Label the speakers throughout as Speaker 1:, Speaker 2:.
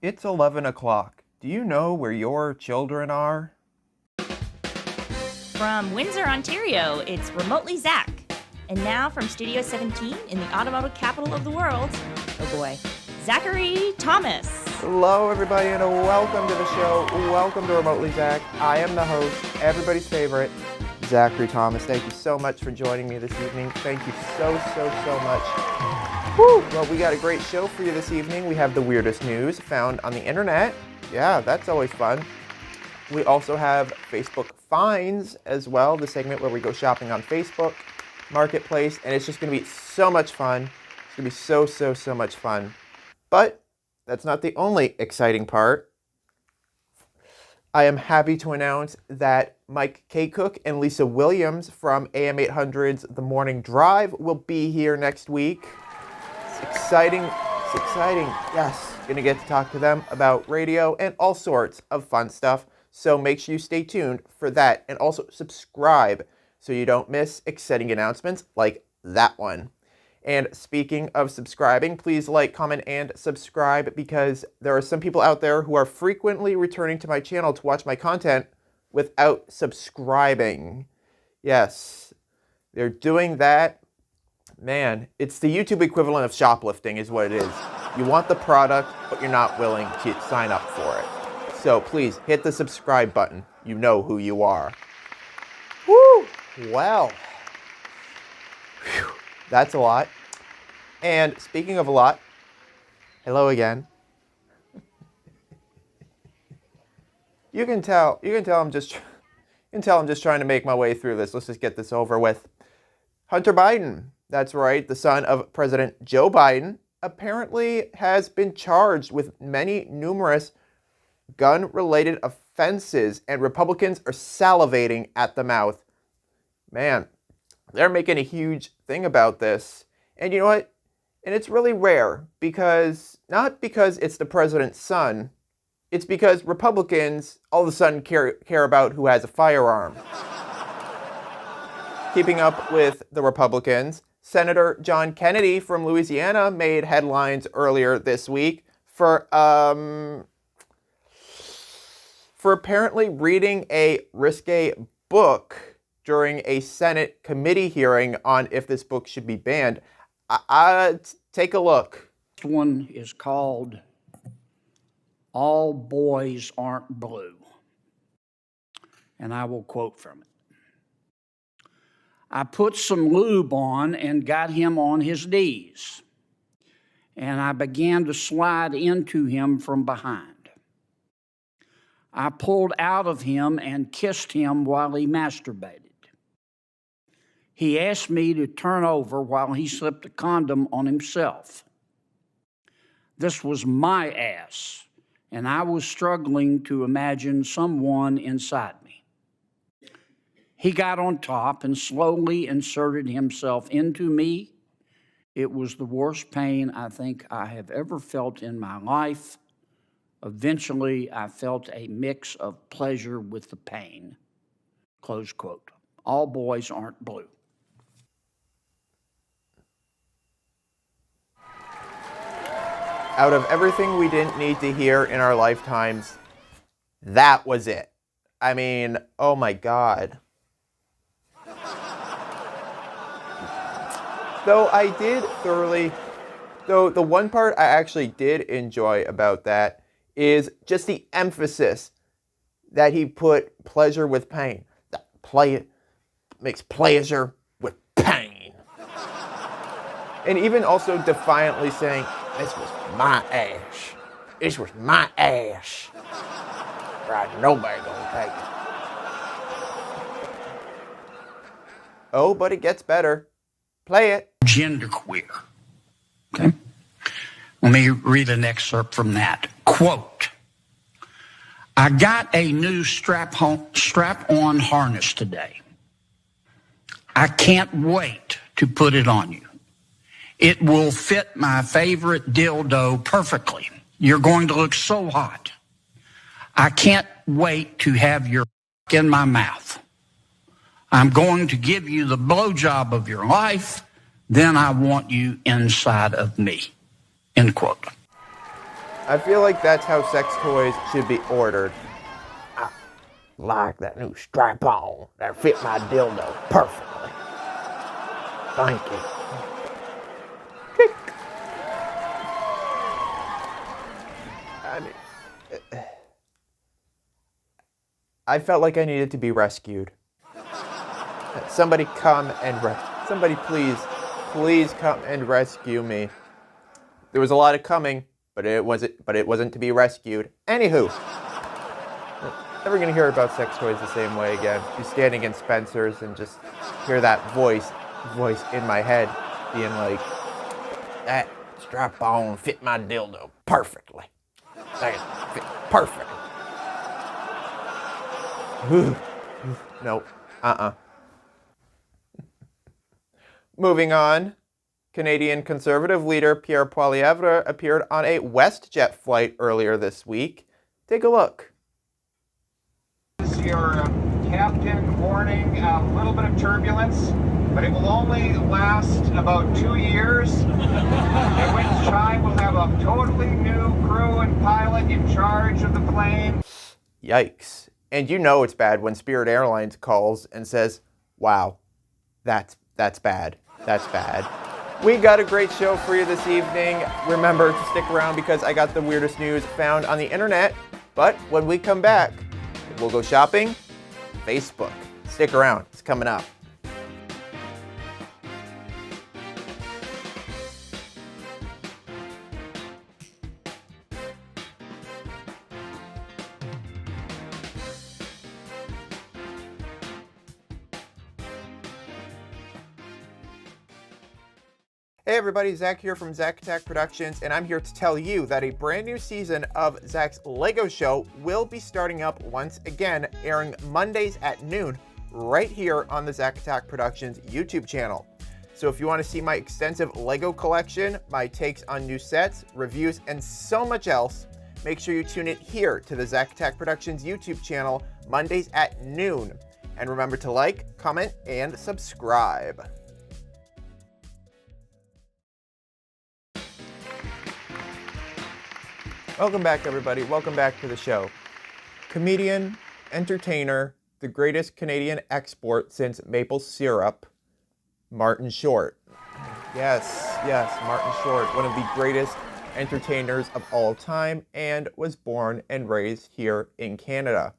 Speaker 1: It's 11 o'clock. Do you know where your children are?
Speaker 2: From Windsor, Ontario, it's Remotely Zach. And now from Studio 17 in the automotive capital of the world, oh boy, Zachary Thomas.
Speaker 1: Hello, everybody, and welcome to the show. Welcome to Remotely Zach. I am the host, everybody's favorite, Zachary Thomas. Thank you so much for joining me this evening. Thank you so much. Woo! Well, we got a great show for you this evening. We have the weirdest news found on the internet. Yeah, that's always fun. We also have Facebook Finds as well, the segment where we go shopping on Facebook Marketplace, and it's just going to be so much fun. It's going to be so much fun. But that's not the only exciting part. I am happy to announce that Mike K. Cook and Lisa Williams from AM 800's The Morning Drive will be here next week. It's exciting. Yes, gonna get to talk to them about radio and all sorts of fun stuff. So make sure you stay tuned for that, and also subscribe so you don't miss exciting announcements like that one. And speaking of subscribing, please like, comment, and subscribe, because there are some people out there who are frequently returning to my channel to watch my content without subscribing. Yes, they're doing that. Man, it's the YouTube equivalent of shoplifting is what it is. You want the product, but you're not willing to sign up for it. So please hit the subscribe button. You know who you are. Woo! Well, whew, that's a lot. And speaking of a lot, hello again. You can tell I'm just trying to make my way through this. Let's just get this over with. Hunter Biden, that's right, the son of President Joe Biden, apparently has been charged with numerous gun-related offenses, and Republicans are salivating at the mouth. Man, they're making a huge thing about this. And you know what? And it's really rare, not because it's the president's son, it's because Republicans all of a sudden care about who has a firearm. Keeping up with the Republicans, Senator John Kennedy from Louisiana made headlines earlier this week for apparently reading a risque book during a Senate committee hearing on if this book should be banned. Take a look.
Speaker 3: This one is called All Boys Aren't Blue, and I will quote from it. I put some lube on and got him on his knees, and I began to slide into him from behind. I pulled out of him and kissed him while he masturbated. He asked me to turn over while he slipped a condom on himself. This was my ass, and I was struggling to imagine someone inside me. He got on top and slowly inserted himself into me. It was the worst pain I think I have ever felt in my life. Eventually, I felt a mix of pleasure with the pain. Close quote. All boys aren't blue.
Speaker 1: Out of everything we didn't need to hear in our lifetimes, that was it. I mean, oh my God. Though the one part I actually did enjoy about that is just the emphasis that he put pleasure with pain. Makes pleasure with pain. And even also defiantly saying, this was my ass. This was my ass. Right, nobody gonna take it. Oh, but it gets better. Play it.
Speaker 3: Genderqueer. Okay? Let me read an excerpt from that. Quote, I got a new strap-on harness today. I can't wait to put it on you. It will fit my favorite dildo perfectly. You're going to look so hot. I can't wait to have your in my mouth. I'm going to give you the blowjob of your life. Then I want you inside of me. End quote.
Speaker 1: I feel like that's how sex toys should be ordered. I like that new strap-on that fit my dildo perfectly. Thank you. Click. I felt like I needed to be rescued. Somebody come and somebody please come and rescue me. There was a lot of coming, but it wasn't to be rescued. Anywho, never gonna hear about sex toys the same way again. Be standing in Spencer's and just hear that voice in my head being like, that strap-on fit my dildo perfectly. That fit perfect. Nope. Moving on, Canadian Conservative leader Pierre Poilievre appeared on a WestJet flight earlier this week. Take a look.
Speaker 4: This is your captain warning, a little bit of turbulence, but it will only last about 2 years, in which time we'll have a totally new crew and pilot in charge of the plane.
Speaker 1: Yikes. And you know it's bad when Spirit Airlines calls and says, wow, that's bad. That's bad. We got a great show for you this evening. Remember to stick around because I got the weirdest news found on the internet. But when we come back, we'll go shopping. Facebook. Stick around. It's coming up. Hey everybody, Zach here from Zachattackproductions, and I'm here to tell you that a brand new season of Zach's Lego Show will be starting up once again, airing Mondays at noon, right here on the Zachattackproductions YouTube channel. So if you want to see my extensive Lego collection, my takes on new sets, reviews, and so much else, make sure you tune in here to the Zachattackproductions YouTube channel, Mondays at noon. And remember to like, comment, and subscribe. Welcome back, everybody. Welcome back to the show. Comedian, entertainer, the greatest Canadian export since maple syrup, Martin Short. Yes, Martin Short, one of the greatest entertainers of all time, and was born and raised here in Canada.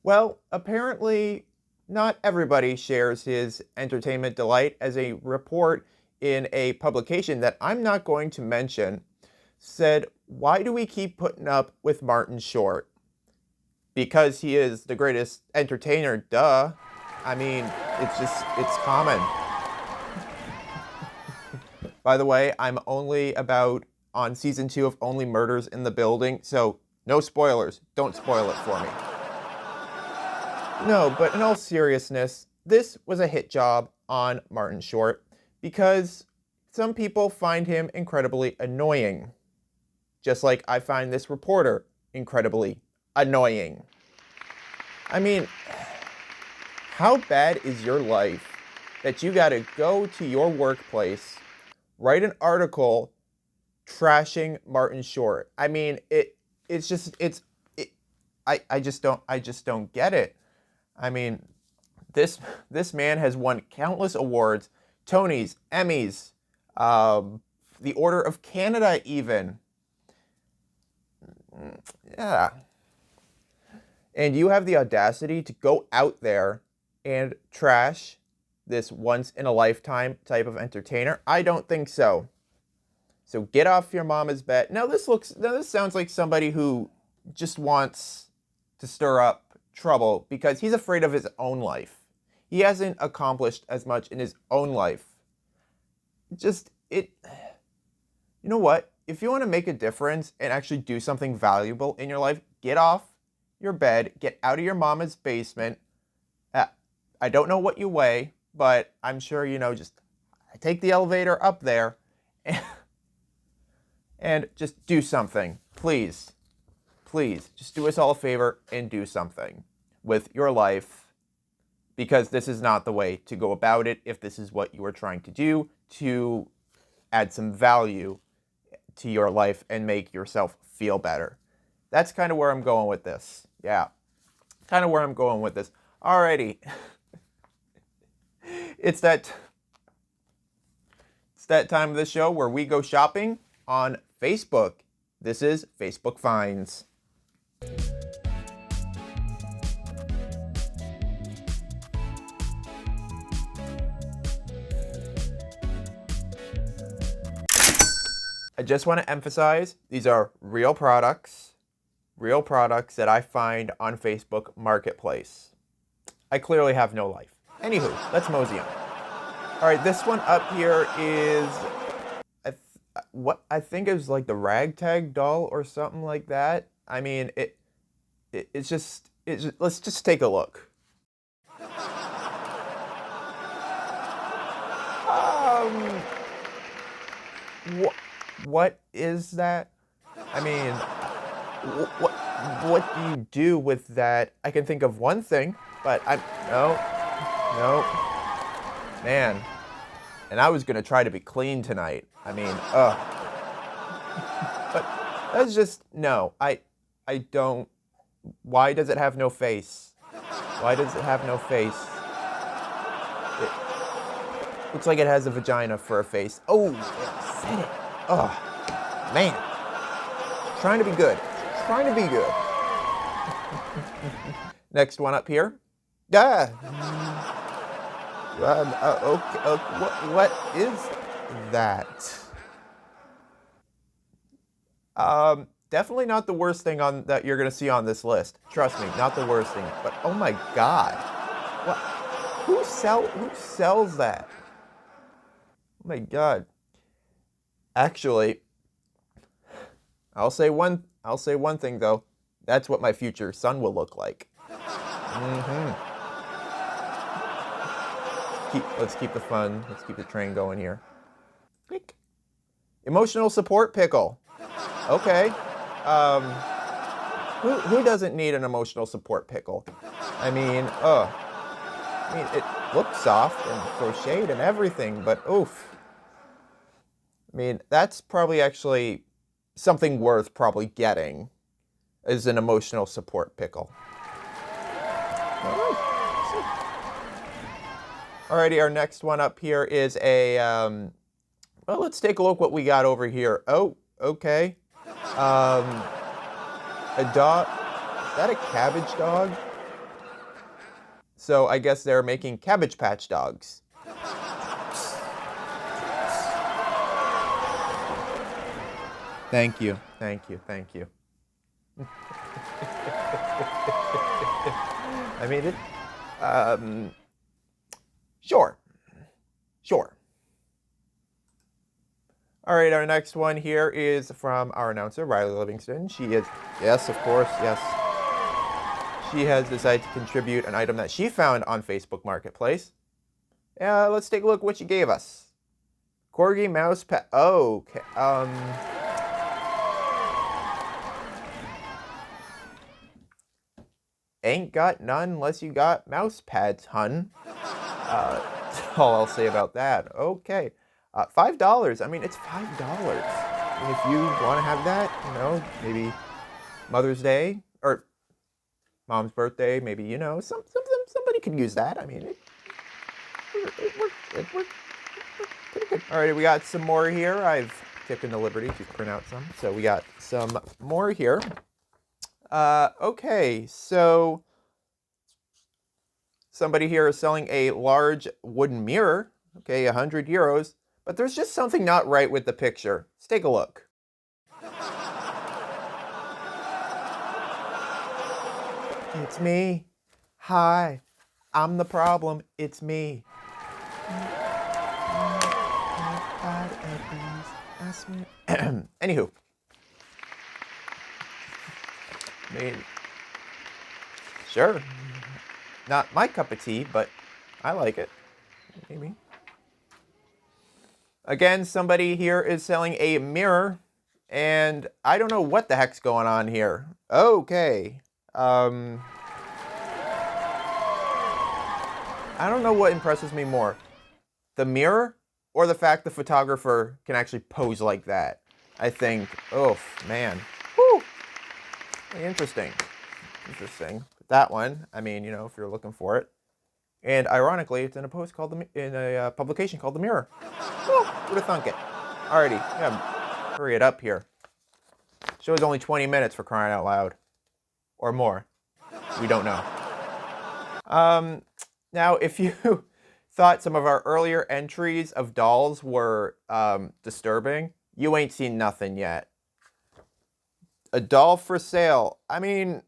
Speaker 1: Well, apparently not everybody shares his entertainment delight, as a report in a publication that I'm not going to mention said, why do we keep putting up with Martin Short? Because he is the greatest entertainer, duh. I mean, it's common. By the way, I'm only about on season 2 of Only Murders in the Building, so no spoilers. Don't spoil it for me. No, but in all seriousness, this was a hit job on Martin Short because some people find him incredibly annoying. Just like I find this reporter incredibly annoying. I mean, how bad is your life that you gotta go to your workplace, write an article trashing Martin Short? I mean, I just don't get it. I mean, this man has won countless awards, Tonys, Emmys, the Order of Canada even. Yeah. And you have the audacity to go out there and trash this once-in-a-lifetime type of entertainer? I don't think so. So get off your mama's bet. Now this sounds like somebody who just wants to stir up trouble because he's afraid of his own life. He hasn't accomplished as much in his own life. You know what? If you want to make a difference and actually do something valuable in your life, get off your bed, get out of your mama's basement. I don't know what you weigh, but I'm sure just take the elevator up there and just do something. Please, just do us all a favor and do something with your life, because this is not the way to go about it if this is what you are trying to do to add some value to your life and make yourself feel better. That's kind of where I'm going with this. Yeah, kind of where I'm going with this. Alrighty. It's that time of the show where we go shopping on Facebook. This is Facebook Finds. I just want to emphasize, these are real products that I find on Facebook Marketplace. I clearly have no life. Anywho, let's mosey on. All right, this one up here is what I think is like the ragtag doll or something like that. I mean, it's just let's just take a look. What is that? I mean, what do you do with that? I can think of one thing, but no, man. And I was gonna try to be clean tonight. I mean, but that's just no. I don't. Why does it have no face? Why does it have no face? It looks like it has a vagina for a face. Oh, I said it. Oh, man. Trying to be good. Trying to be good. Next one up here. Okay. What is that? Definitely not the worst thing that you're gonna see on this list. Trust me, not the worst thing. But oh my God, what? Who sells that? Oh my God. Actually, I'll say one thing though. That's what my future son will look like. Let's keep the fun. Let's keep the train going here. Click. Emotional support pickle. Okay. Who doesn't need an emotional support pickle? I mean, it looks soft and crocheted and everything, but oof. I mean, that's probably actually something worth probably getting, is an emotional support pickle. Alrighty, our next one up here is a, well, let's take a look what we got over here. Oh, okay. A dog, is that a cabbage dog? So I guess they're making Cabbage Patch dogs. Thank you. I mean, sure. All right, our next one here is from our announcer, Riley Livingston. She is, yes, of course, yes. She has decided to contribute an item that she found on Facebook Marketplace. Let's take a look what she gave us. Corgi mouse pet. Oh, okay. Ain't got none unless you got mouse pads, hun. That's all I'll say about that. Okay. $5. I mean, it's $5. And if you want to have that, you know, maybe Mother's Day or Mom's birthday, maybe, you know, somebody could use that. I mean, it worked pretty good. All right, we got some more here. I've taken the liberty to print out some. So we got some more here. Okay, so somebody here is selling a large wooden mirror, okay, €100, but there's just something not right with the picture. Let's take a look. It's me. Hi, I'm the problem. It's me. Anywho. I mean, sure. Not my cup of tea, but I like it. Maybe. Again, somebody here is selling a mirror, and I don't know what the heck's going on here. Okay. I don't know what impresses me more, the mirror or the fact the photographer can actually pose like that. I think. Oh, man. Whew. Interesting. That one, I mean, you know, if you're looking for it. And ironically, it's in a publication called The Mirror. Whew, who'd have thunk it? Alrighty, yeah, hurry it up here. Show's only 20 minutes for crying out loud. Or more. We don't know. Now, if you thought some of our earlier entries of dolls were disturbing, you ain't seen nothing yet. A doll for sale. I mean,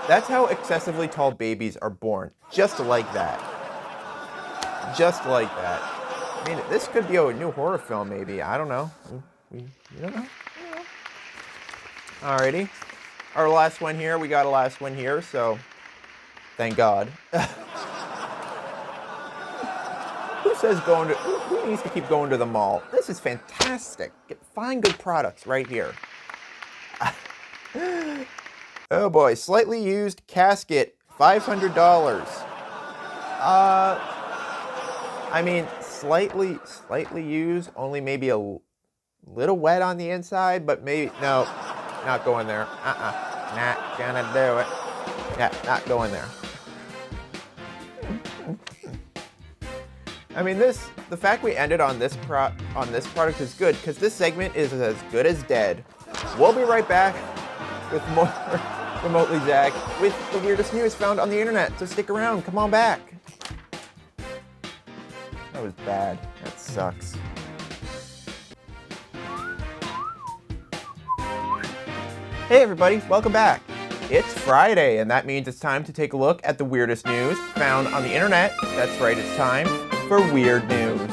Speaker 1: that's how excessively tall babies are born. Just like that. Just like that. I mean, this could be a new horror film, maybe. I don't know. We don't know. Alrighty. Our last one here. We got a last one here, so thank God. Who needs to keep going to the mall? This is fantastic. Find good products right here. Oh boy, slightly used casket, $500. I mean, slightly used, only maybe a little wet on the inside, but maybe, no, not going there. Not gonna do it. Yeah, not going there. I mean, the fact we ended on this product is good, because this segment is as good as dead. We'll be right back with more Remotely Zach, with the weirdest news found on the internet, so stick around, come on back. That was bad, that sucks. Hey everybody, welcome back. It's Friday, and that means it's time to take a look at the weirdest news found on the internet. That's right, it's time for Weird News.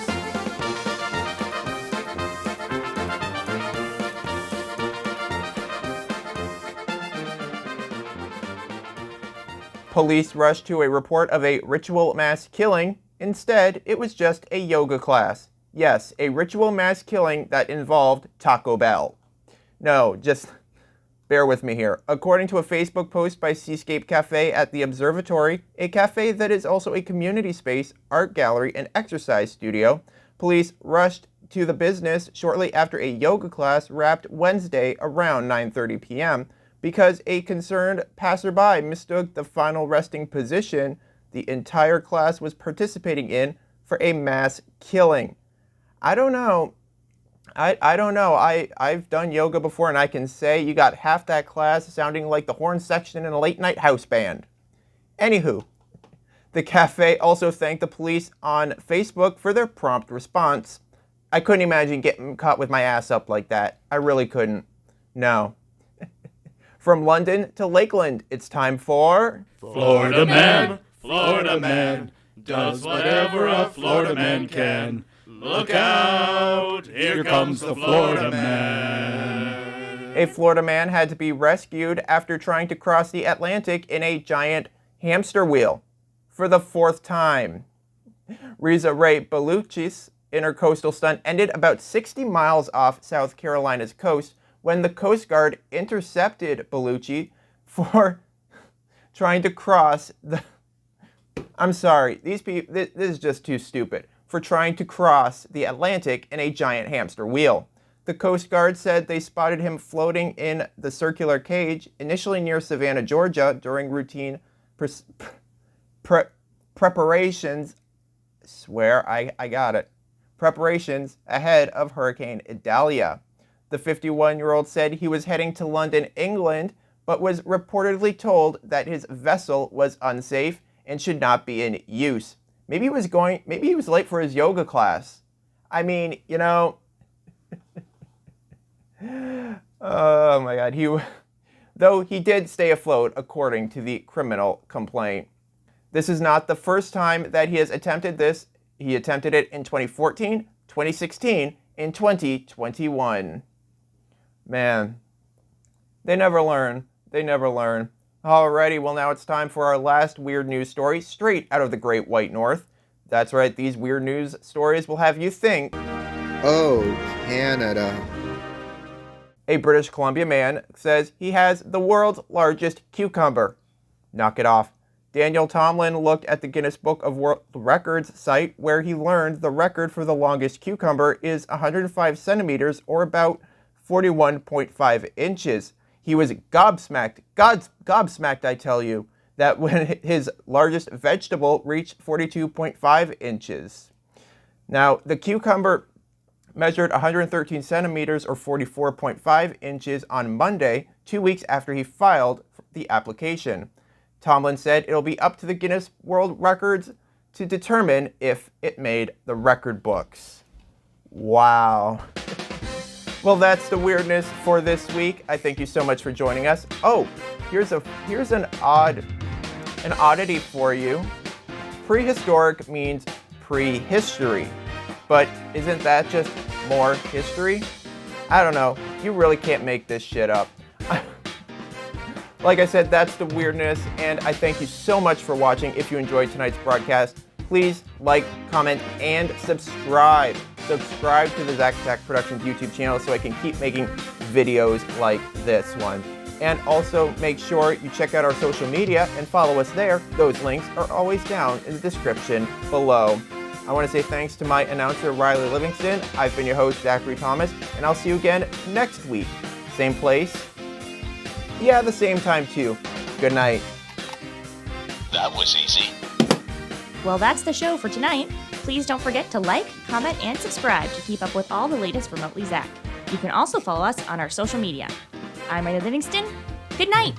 Speaker 1: Police rushed to a report of a ritual mass killing. Instead, it was just a yoga class. Yes, a ritual mass killing that involved Taco Bell. No, just bear with me here. According to a Facebook post by Seascape Cafe at the Observatory, a cafe that is also a community space, art gallery, and exercise studio, police rushed to the business shortly after a yoga class wrapped Wednesday around 9:30 p.m. because a concerned passerby mistook the final resting position the entire class was participating in for a mass killing. I don't know. I don't know. I've done yoga before, and I can say you got half that class sounding like the horn section in a late-night house band. Anywho, the cafe also thanked the police on Facebook for their prompt response. I couldn't imagine getting caught with my ass up like that. I really couldn't. No. From London to Lakeland, it's time for...
Speaker 5: Florida Man does whatever a Florida man can. Look out, here comes the Florida Man.
Speaker 1: A Florida man had to be rescued after trying to cross the Atlantic in a giant hamster wheel for the 4th time. Riza Ray Bellucci's intercoastal stunt ended about 60 miles off South Carolina's coast when the Coast Guard intercepted Bellucci for trying to cross the... I'm sorry, this is just too stupid. For trying to cross the Atlantic in a giant hamster wheel. The Coast Guard said they spotted him floating in the circular cage, initially near Savannah, Georgia, during routine preparations. Swear I got it. Preparations ahead of Hurricane Idalia. The 51-year-old said he was heading to London, England, but was reportedly told that his vessel was unsafe and should not be in use. Maybe he was late for his yoga class. I mean, you know, oh my God, though he did stay afloat according to the criminal complaint. This is not the first time that he has attempted this. He attempted it in 2014, 2016, and 2021. Man, they never learn. They never learn. Alrighty, well now it's time for our last weird news story, straight out of the Great White North. That's right, these weird news stories will have you think,
Speaker 6: oh, Canada.
Speaker 1: A British Columbia man says he has the world's largest cucumber. Knock it off. Daniel Tomlin looked at the Guinness Book of World Records site where he learned the record for the longest cucumber is 105 centimeters or about 41.5 inches. He was gobsmacked, I tell you, that when his largest vegetable reached 42.5 inches. Now, the cucumber measured 113 centimeters or 44.5 inches on Monday, 2 weeks after he filed the application. Tomlin said it'll be up to the Guinness World Records to determine if it made the record books. Wow. Well, that's the weirdness for this week. I thank you so much for joining us. Oh, here's an oddity for you. Prehistoric means prehistory. But isn't that just more history? I don't know. You really can't make this shit up. Like I said, that's the weirdness, and I thank you so much for watching. If you enjoyed tonight's broadcast, please like, comment, and subscribe. Subscribe to the Zachattackproductions YouTube channel so I can keep making videos like this one. And also make sure you check out our social media and follow us there. Those links are always down in the description below. I want to say thanks to my announcer, Riley Livingston. I've been your host, Zachary Thomas, and I'll see you again next week. Same place. Yeah, the same time too. Good night.
Speaker 7: That was easy.
Speaker 2: Well, that's the show for tonight. Please don't forget to like, comment, and subscribe to keep up with all the latest Remotely Zach. You can also follow us on our social media. I'm Riley Livingston. Good night.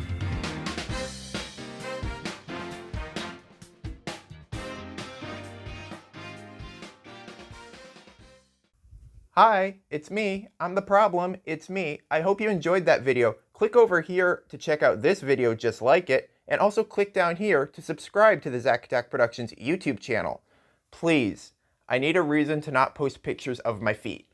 Speaker 1: Hi, it's me. I'm the problem. It's me. I hope you enjoyed that video. Click over here to check out this video just like it, and also click down here to subscribe to the Zachattackproductions YouTube channel. Please, I need a reason to not post pictures of my feet.